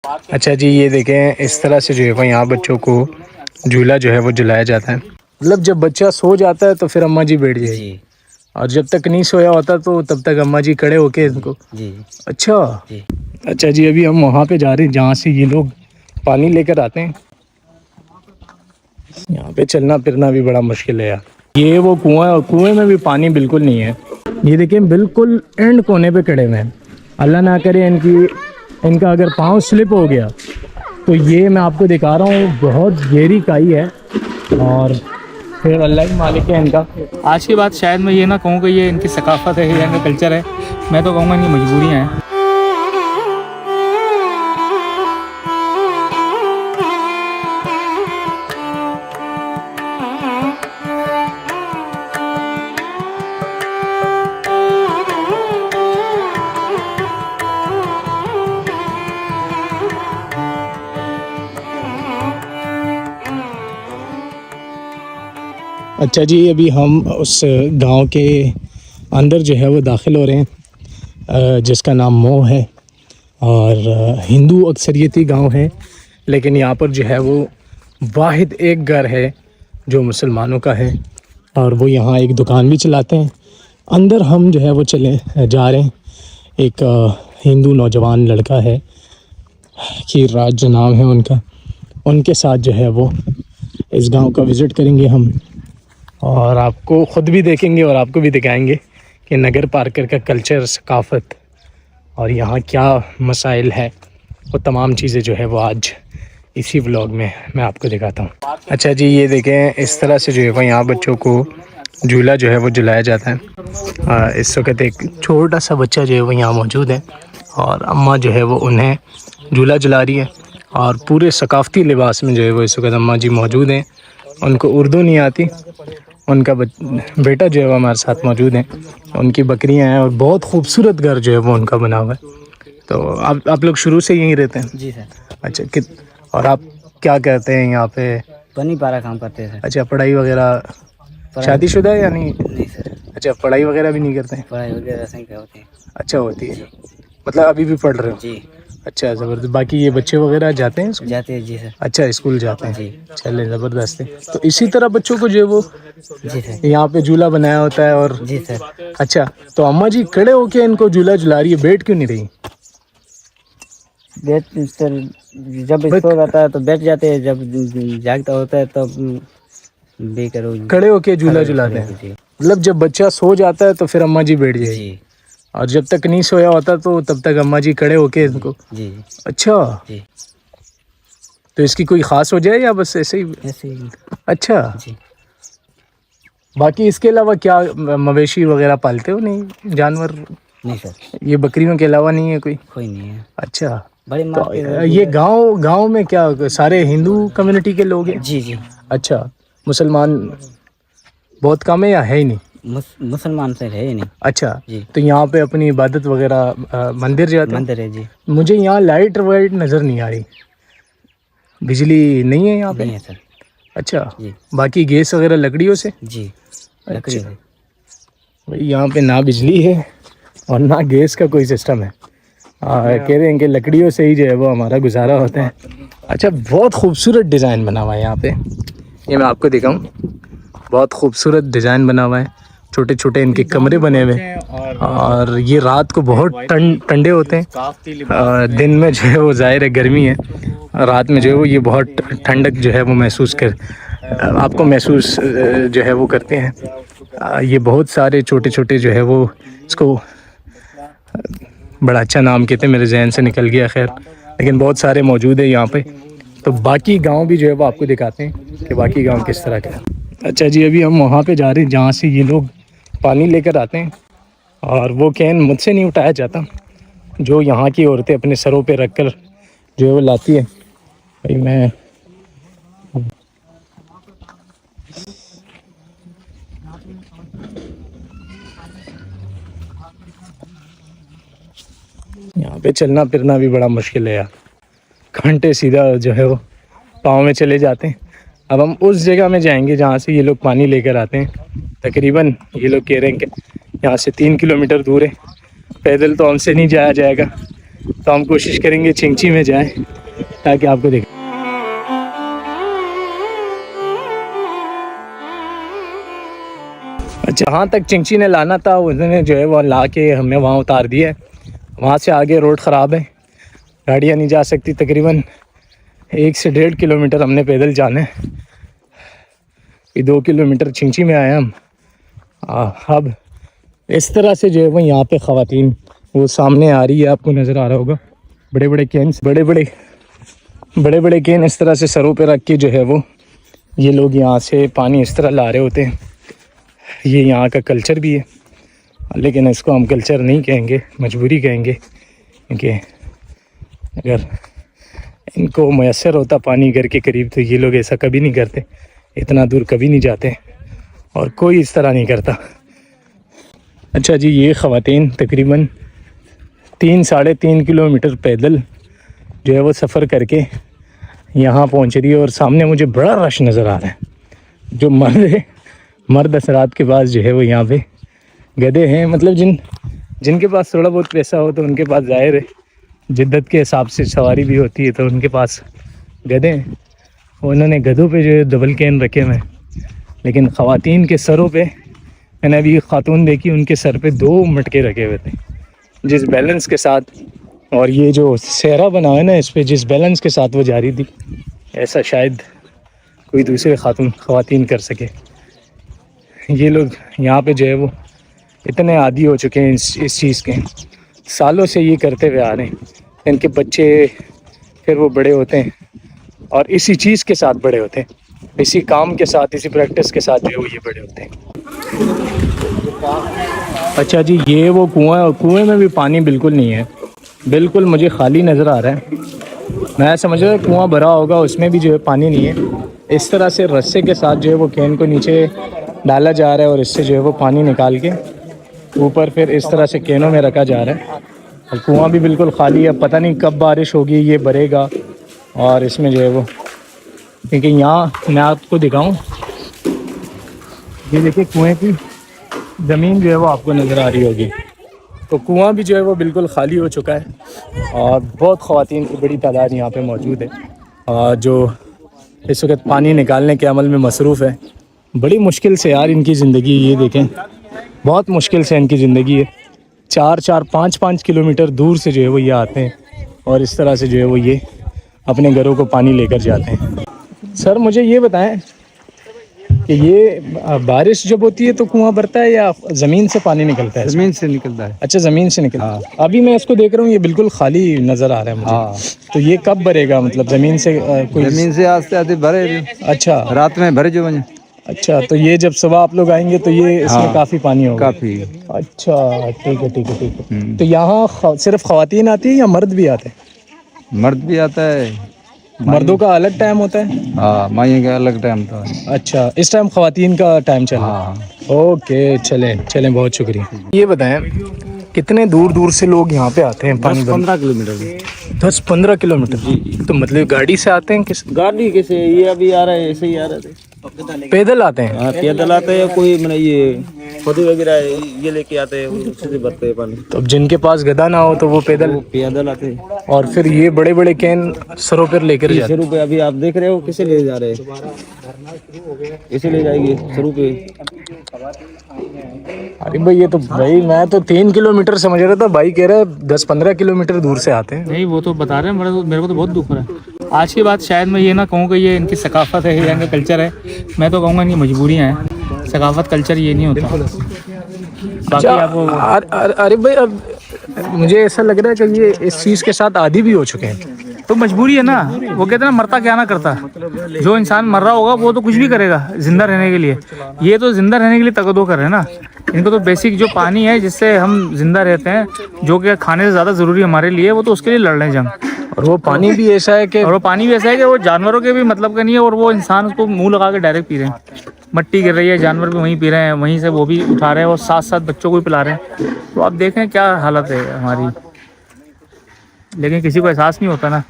अच्छा जी, ये देखें इस तरह से जो है वो यहाँ बच्चों को झूला जो है वो झुलाया जाता है। मतलब जब बच्चा सो जाता है तो फिर अम्मा जी बैठ जाएगी, जी और जब तक नहीं सोया होता तो तब तक अम्मा जी खड़े होके इनको। जी अच्छा जी अच्छा जी, अभी हम वहाँ पे जा रहे हैं जहाँ से ये लोग पानी लेकर आते हैं। यहाँ पे चलना फिरना भी बड़ा मुश्किल है यार। ये वो कुआं है और कुएं में भी पानी बिल्कुल नहीं है। ये देखिए बिल्कुल एंड कोने पे खड़े हुए हैं। अल्लाह ना करे इनका अगर पाँव स्लिप हो गया तो ये मैं आपको दिखा रहा हूँ बहुत गहरी खाई है, और फिर अल्लाह ही मालिक है इनका। आज के बाद शायद मैं ये ना कहूँ कि ये इनकी सकाफत है या इनका कल्चर है, मैं तो कहूँगा इनकी मजबूरियाँ हैं। अच्छा जी, अभी हम उस गांव के अंदर जो है वो दाखिल हो रहे हैं जिसका नाम मोह है, और हिंदू अक्सरियती गांव है, लेकिन यहाँ पर जो है वो वाहिद एक घर है जो मुसलमानों का है, और वो यहाँ एक दुकान भी चलाते हैं। अंदर हम जो है वो चले जा रहे हैं। एक हिंदू नौजवान लड़का है, खीर राज जो नाम है उनका, उनके साथ जो है वो इस गांव का विज़िट करेंगे हम, और आपको ख़ुद भी देखेंगे और आपको भी दिखाएंगे कि नगर पार्कर का कल्चर, सकाफ़त और यहाँ क्या मसाइल है, वो तमाम चीज़ें जो है वो आज इसी व्लॉग में मैं आपको दिखाता हूँ। अच्छा जी, ये देखें इस तरह से जो है वो यहाँ बच्चों को झूला जो है वो झुलाया जाता है। इस वक्त एक छोटा सा बच्चा जो है वो यहाँ मौजूद है, और अम्मा जो है वो उन्हें झूला झुला रही है, और पूरे सकाफ़ती लिबास में जो है वो इस वक्त अम्मा जी मौजूद हैं। उनको उर्दू नहीं आती, उनका बेटा जो है वो हमारे साथ मौजूद है, उनकी बकरियां हैं, और बहुत खूबसूरत घर जो है वो उनका बना हुआ है। तो आप लोग शुरू से यहीं रहते हैं? जी सर। अच्छा, और आप क्या करते हैं यहाँ पे? बनी पारा काम करते हैं सर। अच्छा, पढ़ाई वगैरह शादीशुदा है या नहीं? नहीं सर, अच्छा, पढ़ाई वगैरह भी नहीं करते हैं? पढ़ाई वगैरह सही क्या होती है। अच्छा, होती है, मतलब अभी भी पढ़ रहे हो? जी। अच्छा, ज़बरदस्त। बाकी ये बच्चे वगैरह जाते हैं स्कूल? जाते हैं जी सर। अच्छा, स्कूल जाते हैं जी। चलें, ज़बरदस्त है। तो इसी तरह बच्चों को जो है वो जी सर। यहाँ पे झूला बनाया होता है, और जी सर। अच्छा, तो अम्मा जी खड़े होके इनको झूला झुला रही है, बैठ क्यों नहीं रही? बैठ सर, जब सो जाता है तो बैठ जाते हैं, जब जागता होता है तब बेकरो खड़े होके झूला झुलाते हैं। मतलब जब बच्चा सो जाता है तो फिर अम्मा जी बैठ जाएगी, जी और जब तक नहीं सोया होता तो तब तक अम्मा जी खड़े होके इनको। जी अच्छा जी। तो इसकी कोई ख़ास वजह है या बस ऐसे ही? ऐसे ही। अच्छा जी। बाकी इसके अलावा क्या मवेशी वगैरह पालते हो? नहीं, जानवर? नहीं सर, ये बकरियों के अलावा नहीं है कोई? कोई नहीं है। अच्छा, बड़े तो मार्केट ये गांव में क्या सारे हिंदू कम्युनिटी के लोग हैं? जी जी। अच्छा, मुसलमान बहुत कम है या है ही नहीं? मुसलमान से है ही नहीं। अच्छा जी। तो यहाँ पे अपनी इबादत वगैरह मंदिर जाते हैं? मंदिर है जी। मुझे यहाँ लाइट वाइट नज़र नहीं आ रही, बिजली नहीं है यहाँ पे? नहीं है सर। अच्छा जी। बाकी गैस वगैरह लकड़ियों से? जी, लकड़ी अच्छा है। भाई, यहाँ पे ना बिजली है और ना गैस का कोई सिस्टम है। कह रहे हैं कि लकड़ियों से ही जो है वो हमारा गुजारा होता है। अच्छा, बहुत खूबसूरत डिज़ाइन बना हुआ है यहाँ पे, ये मैं आपको दिखाऊं। बहुत खूबसूरत डिज़ाइन बना हुआ है, छोटे छोटे इनके कमरे बने हुए हैं, और ये रात को बहुत ठंडे होते हैं। दिन में जो है वो ज़ाहिर है गर्मी है, रात में जो है वो ये बहुत ठंडक जो है वो आपको महसूस जो है वो करते हैं। ये बहुत सारे छोटे छोटे जो है वो, इसको बड़ा अच्छा नाम कहते हैं, मेरे जहन से निकल गया, खैर, लेकिन बहुत सारे मौजूद है यहाँ पे। तो बाकी गांव भी जो है वो आपको दिखाते हैं कि बाकी गांव किस तरह का है। अच्छा जी, अभी हम वहाँ पे जा रहे हैं जहाँ से ये लोग पानी लेकर आते हैं, और वो कैन मुझसे नहीं उठाया जाता, जो यहाँ की औरतें अपने सरों पे रख कर जो है वो लाती है। भाई मैं यहाँ पे चलना फिरना भी बड़ा मुश्किल है यार, घंटे सीधा जो है वो पाँव में चले जाते हैं। अब हम उस जगह में जाएंगे जहाँ से ये लोग पानी लेकर आते हैं। तकरीबन ये लोग कह रहे हैं कि यहाँ से 3 किलोमीटर दूर है, पैदल तो हमसे नहीं जाया जाएगा, तो हम कोशिश करेंगे चिंची में जाएं ताकि आपको देखें। अच्छा, जहाँ तक चिंची ने लाना था उन्होंने जो है वो ला के हमें वहाँ उतार दिया है। वहाँ से आगे रोड ख़राब है, गाड़ियाँ नहीं जा सकती। तकरीबन 1 से 1.5 किलोमीटर हमने पैदल जाना है। ये 2 किलोमीटर चिंची में आए हम। अब इस तरह से जो है वो यहाँ पे ख़वातीन, वो सामने आ रही है, आपको नज़र आ रहा होगा, बड़े बड़े कैन, बड़े बड़े कैन इस तरह से सरों पे रख के जो है वो ये लोग यहाँ से पानी इस तरह ला रहे होते हैं। ये यहाँ का कल्चर भी है, लेकिन इसको हम कल्चर नहीं कहेंगे, मजबूरी कहेंगे, क्योंकि अगर इनको मैसर होता पानी घर के करीब तो ये लोग ऐसा कभी नहीं करते, इतना दूर कभी नहीं जाते और कोई इस तरह नहीं करता। अच्छा जी, ये ख़वातीन तकरीबन 3-3.5 किलोमीटर पैदल जो है वो सफ़र करके यहाँ पहुँच रही है और सामने मुझे बड़ा रश नज़र आ रहा है। जो मर्द असरात के पास जो है वो यहाँ पे गधे हैं, मतलब जिनके पास थोड़ा बहुत पैसा हो तो उनके पास ज़ाहिर है जिद्दत के हिसाब से सवारी भी होती है, तो उनके पास गधे हैं। उन्होंने गधों पे जो है डबल कैन रखे हुए हैं, लेकिन ख़वातीन के सरों पे मैंने अभी एक खातून देखी, उनके सर पे 2 मटके रखे हुए थे। जिस बैलेंस के साथ, और ये जो सहरा बना है ना, इस पे जिस बैलेंस के साथ वो जा रही थी, ऐसा शायद कोई दूसरे ख़वातीन कर सके। ये लोग यहाँ पे जो है वो इतने आदी हो चुके हैं इस चीज़ के, सालों से ये करते हुए आ रहे हैं। इनके बच्चे फिर वो बड़े होते हैं और इसी चीज़ के साथ बड़े होते हैं, इसी काम के साथ, इसी प्रैक्टिस के साथ जो है वो ये बड़े होते हैं। अच्छा जी, ये वो कुआं है, कुएं में भी पानी बिल्कुल नहीं है, बिल्कुल मुझे खाली नज़र आ रहा है। मैं समझ रहा हूँ कुआं भरा होगा, उसमें भी जो है पानी नहीं है। इस तरह से रस्से के साथ जो है वो कैन को नीचे डाला जा रहा है और इससे जो है वो पानी निकाल के ऊपर फिर इस तरह से कैनों में रखा जा रहा है। और कुआं भी बिल्कुल खाली है, पता नहीं कब बारिश होगी, ये भरेगा और इसमें जो है वो, क्योंकि यहाँ मैं आपको दिखाऊं, ये देखिए कुएं की ज़मीन जो है वो आपको नज़र आ रही होगी। तो कुआं भी जो है वो बिल्कुल खाली हो चुका है और बहुत ख़वातीन की बड़ी तादाद यहाँ पे मौजूद है और जो इस वक्त पानी निकालने के अमल में मसरूफ़ है। बड़ी मुश्किल से यार इनकी ज़िंदगी, ये देखें, बहुत मुश्किल से इनकी ज़िंदगी है। 4-4, 5-5 किलोमीटर दूर से जो है वो ये आते हैं और इस तरह से जो है वो ये अपने घरों को पानी लेकर जाते हैं। सर मुझे ये बताएं कि ये बारिश जब होती है तो कुआं भरता है या ज़मीन से पानी निकलता है? ज़मीन से निकलता है। अच्छा, ज़मीन से निकलता है। अभी मैं इसको देख रहा हूँ, ये बिल्कुल खाली नज़र आ रहा है मुझे। हाँ। तो ये कब भरेगा, मतलब ज़मीन से कोई? ज़मीन से आस्ते आस्ते भरे। अच्छा, रात में भरे जो बने। अच्छा, तो ये जब सुबह आप लोग आएंगे तो ये इसमें हाँ, काफ़ी पानी होगा? काफ़ी। अच्छा, ठीक है ठीक है ठीक है। तो यहाँ सिर्फ ख़वातीन आती है या मर्द भी आते हैं? मर्द भी आता है। मर्दों का अलग टाइम होता है? हाँ, माइयों का अलग टाइम था। अच्छा, इस टाइम ख़वातीन का टाइम चल रहा है। हाँ। ओके, चलें, बहुत शुक्रिया। ये बताएं कितने दूर दूर से लोग यहाँ पे आते हैं पानी? 15 किलोमीटर। 10-15 किलोमीटर? तो मतलब गाड़ी से आते हैं? किस गाड़ी कैसे, ये अभी आ रहा है, ऐसे ही आ रहे थे। पैदल आते हैं? हाँ, पैदल आते हैं, कोई मैंने ये खुदी वगैरह ये लेके आते हैं, उससे भरते हैं पानी। तो जिनके पास गधा ना हो तो वो पैदल आते हैं और फिर ये बड़े बड़े कैन सरों पर लेकर जाते हैं। सरू पे अभी आप देख रहे हो किसे ले जा रहे हैं, इसे ले जाएंगे सरू पे। अरे भाई, ये तो भाई मैं तो 3 किलोमीटर समझ रहा था, भाई कह रहा है 10-15 किलोमीटर दूर से आते हैं। नहीं, वो तो बता रहे हैं, मेरे को तो बहुत दुख हो रहा है। आज की बात शायद मैं ये ना कहूँ कि ये इनकी सकाफत है या इनका कल्चर है, मैं तो कहूँगा इनकी मजबूरियाँ हैं। सकाफत कल्चर ये नहीं होता। बाकी आपको अरे भाई, अब मुझे ऐसा लग रहा है कि ये इस चीज़ के साथ आदी भी हो चुके हैं। तो मजबूरी है ना, वो कहते हैं ना, मरता क्या ना करता। जो इंसान मर रहा होगा वो तो कुछ भी करेगा जिंदा रहने के लिए, ये तो जिंदा रहने के लिए तकदो कर रहे हैं ना। इनको तो बेसिक जो पानी है जिससे हम जिंदा रहते हैं, जो कि खाने से ज़्यादा ज़रूरी हमारे लिए, वो तो उसके लिए लड़ रहे हैं जंग। और वो पानी भी ऐसा है कि वो जानवरों के भी मतलब का नहीं है, और वो इंसान उसको मुंह लगा के डायरेक्ट पी रहे हैं। मट्टी गिर रही है, जानवर भी वहीं पी रहे हैं, वहीं से वो भी उठा रहे हैं और साथ साथ बच्चों को भी पिला रहे हैं। तो आप देखें क्या हालत है हमारी, लेकिन किसी को एहसास नहीं होता ना।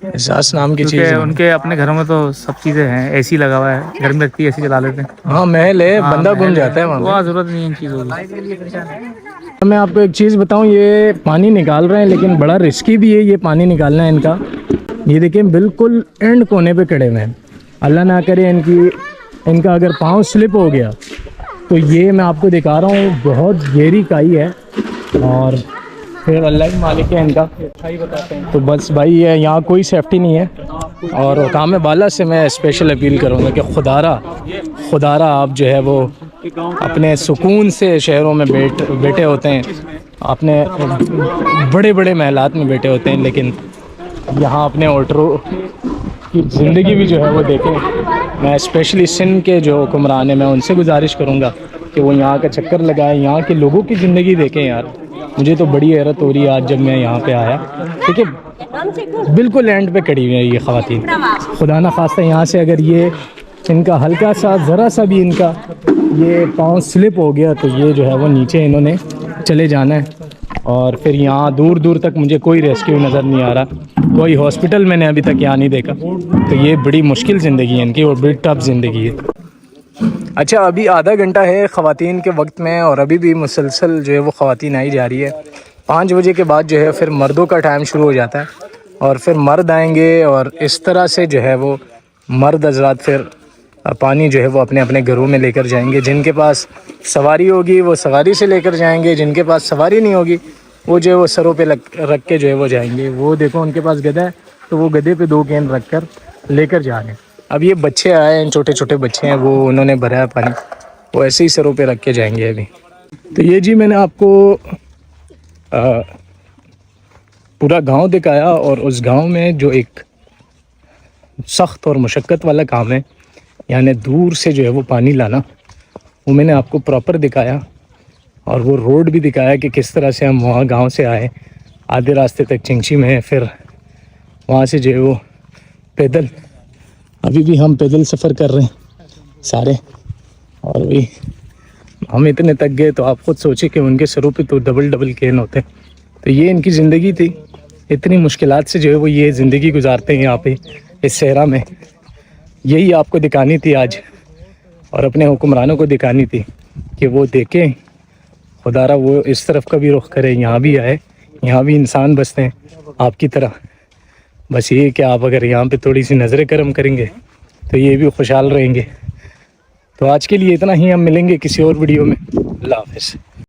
एहसास नाम की चीज़ है। उनके अपने घरों में तो सब चीज़ें हैं, एसी लगा हुआ है, गर्मी लगती है एसी चला लेते हैं। हाँ, महल है, बंदा घूम जाता है वहाँ। वहाँ ज़रूरत नहीं है इन चीज़ों की। मैं आपको एक चीज़ बताऊं, ये पानी निकाल रहे हैं लेकिन बड़ा रिस्की भी है ये पानी निकालना इनका। ये देखिए बिल्कुल एंड कोने पे खड़े हुए हैं। अल्लाह ना करे इनका अगर पाँव स्लिप हो गया तो ये मैं आपको दिखा रहा हूँ बहुत गहरी खाई है, और फिर अल्लाह ही मालिक है इनका। तो बस भाई ये यहाँ कोई सेफ्टी नहीं है, और हुकाम बाला से मैं स्पेशल अपील करूँगा कि खुदारा आप जो है वो अपने सुकून से शहरों में बैठे होते हैं, अपने बड़े बड़े महलात में बैठे होते हैं, लेकिन यहाँ अपने ऑटो की ज़िंदगी भी जो है वो देखें। मैं स्पेशली सिंध के जो हुक्मरान हैं मैं उनसे गुजारिश करूँगा कि वो यहाँ का चक्कर लगाएं, यहाँ के लोगों की ज़िंदगी देखें। यार मुझे तो बड़ी हैरत हो रही है आज जब मैं यहाँ पे आया, ठीक है बिल्कुल एंड पे खड़ी हुई है ये ख़वातीन। खुदा ना खास्ता यहाँ से अगर ये इनका हल्का सा ज़रा सा भी इनका ये पाँव स्लिप हो गया तो ये जो है वो नीचे इन्होंने चले जाना है, और फिर यहाँ दूर दूर तक मुझे कोई रेस्क्यू नज़र नहीं आ रहा, कोई हॉस्पिटल मैंने अभी तक यहाँ नहीं देखा। तो ये बड़ी मुश्किल ज़िंदगी है इनकी और बड़ी टफ ज़िंदगी है। अच्छा अभी आधा घंटा है ख़वातीन के वक्त में, और अभी भी मुसलसल जो है वो ख़वातीन आई जा रही है। 5 बजे के बाद जो है फिर मर्दों का टाइम शुरू हो जाता है, और फिर मर्द आएंगे, और इस तरह से जो है वो मर्द हज़रात फिर पानी जो है वो अपने अपने घरों में लेकर जाएंगे। जिनके पास सवारी होगी वो सवारी से लेकर जाएंगे, जिनके पास सवारी नहीं होगी वो जो है वो सरों पे रख के जो है वो जाएंगे। वो देखो उनके पास गधा है तो वो गधे पे 2 कैन रख कर लेकर जा रहे हैं। अब ये बच्चे आए हैं, छोटे छोटे बच्चे हैं, वो उन्होंने भरा है पानी, वो ऐसे ही सरों पे रख के जाएंगे अभी। तो ये जी मैंने आपको पूरा गांव दिखाया, और उस गांव में जो एक सख्त और मुशक्क़त वाला काम है, यानी दूर से जो है वो पानी लाना, वो मैंने आपको प्रॉपर दिखाया, और वो रोड भी दिखाया कि किस तरह से हम वहाँ गांव से आए, आधे रास्ते तक चिंची में, फिर वहाँ से जो है वो पैदल, अभी भी हम पैदल सफ़र कर रहे हैं सारे, और भी हम इतने तक गए तो आप खुद सोचिए कि उनके सरों पे तो डबल कैन होते हैं। तो ये इनकी ज़िंदगी थी, इतनी मुश्किलात से जो है वो ये ज़िंदगी गुजारते हैं यहाँ पे इस सहरा में। यही आपको दिखानी थी आज, और अपने हुक्मरानों को दिखानी थी कि वो देखें, खुदारा वो इस तरफ का भी रुख करे, यहाँ भी आए, यहाँ भी इंसान बसते हैं आपकी तरह। बस ये कि आप अगर यहाँ पे थोड़ी सी नज़र करम करेंगे तो ये भी खुशहाल रहेंगे। तो आज के लिए इतना ही, हम मिलेंगे किसी और वीडियो में। अल्लाह हाफ़िज़।